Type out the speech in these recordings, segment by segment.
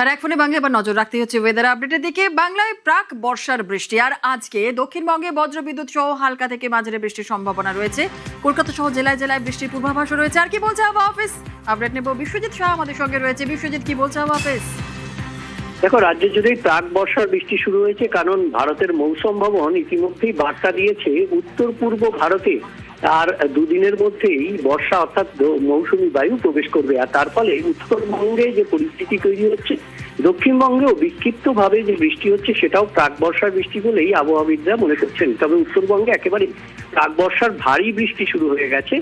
আর এক ফোনে বাংলা এবার নজর রাখতে হচ্ছে ওয়েদার আপডেটের দিকে। বাংলায় প্রাক বর্ষার বৃষ্টি, আর আজকে দক্ষিণবঙ্গে বজ্রবিদ্যুৎ সহ হালকা থেকে মাঝারি বৃষ্টির সম্ভাবনা রয়েছে। কলকাতা সহ জেলায় জেলায় বৃষ্টির পূর্বাভাসও রয়েছে। আর কি বলছে আবহাওয়া অফিস, আপডেট নেব। বিশ্বজিৎ শাহ আমাদের সঙ্গে রয়েছে। বিশ্বজিৎ, কি বলছে আবহাওয়া অফিস? দেখো, রাজ্য জুড়েই প্রাক বর্ষার বৃষ্টি শুরু হয়েছে, কারণ ভারতের মৌসুম ভবন ইতিমধ্যেই বার্তা দিয়েছে উত্তর পূর্ব ভারতে আর দুদিনের মধ্যেই বর্ষা অর্থাৎ মৌসুমী বায়ু প্রবেশ করবে। আর তার ফলে উত্তরবঙ্গে যে পরিস্থিতি তৈরি হচ্ছে, দক্ষিণবঙ্গেও বিক্ষিপ্ত ভাবে যে বৃষ্টি হচ্ছে সেটাও প্রাক বর্ষার বৃষ্টি বলেই আবহাওয়াবিদরা মনে করছেন। তবে উত্তরবঙ্গে একেবারে প্রাক বর্ষার ভারী বৃষ্টি শুরু হয়ে গেছে।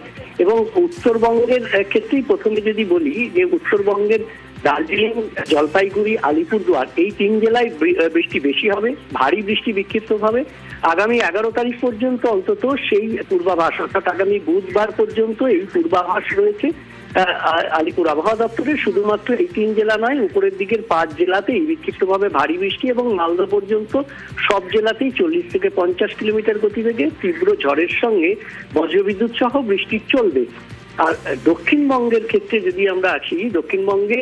এবং উত্তরবঙ্গের ক্ষেত্রেই প্রথমে যদি বলি যে উত্তরবঙ্গের দার্জিলিং, জলপাইগুড়ি, আলিপুরদুয়ার এই 3 জেলায় বৃষ্টি বেশি হবে, ভারী বৃষ্টি বিক্ষিপ্তভাবে। আগামী 11 তারিখ পর্যন্ত অন্তত সেই পূর্বাভাস, অর্থাৎ আগামী বুধবার পর্যন্ত এই পূর্বাভাস রয়েছে আলিপুর আবহাওয়া দপ্তরের। শুধুমাত্র এই 3 জেলা নয়, উপরের দিকের 5 জেলাতেই বিক্ষিপ্তভাবে ভারী বৃষ্টি এবং মালদা পর্যন্ত সব জেলাতেই 40 থেকে 50 কিলোমিটার গতিবেগে তীব্র ঝড়ের সঙ্গে বজ্রবিদ্যুৎ সহ বৃষ্টি চলবে। আর দক্ষিণবঙ্গের ক্ষেত্রে যদি আমরা আসি, দক্ষিণবঙ্গে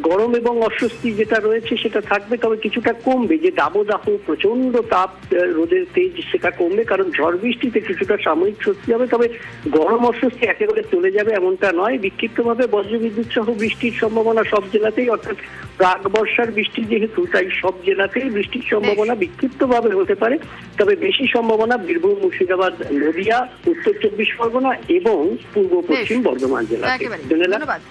গরম এবং অস্বস্তি যেটা রয়েছে সেটা থাকবে, তবে কিছুটা কমবে। যে দাবদাহ, প্রচন্ড তাপ, রোদের তেজ, সেটা কমবে, কারণ ঝড় বৃষ্টিতে কিছুটা সাময়িক স্বস্তি হবে। তবে গরম অস্বস্তি একেবারে চলে যাবে এমনটা নয়। বিক্ষিপ্তভাবে বজ্রবিদ্যুৎ সহ বৃষ্টির সম্ভাবনা সব জেলাতেই, অর্থাৎ প্রাক বর্ষার বৃষ্টি যেহেতু, তাই সব জেলাতেই বৃষ্টির সম্ভাবনা বিক্ষিপ্তভাবে হতে পারে। তবে বেশি সম্ভাবনা বীরভূম, মুর্শিদাবাদ, নদিয়া, উত্তর 24 পরগনা এবং পূর্ব পশ্চিম বর্ধমান জেলাতে। ধন্যবাদ।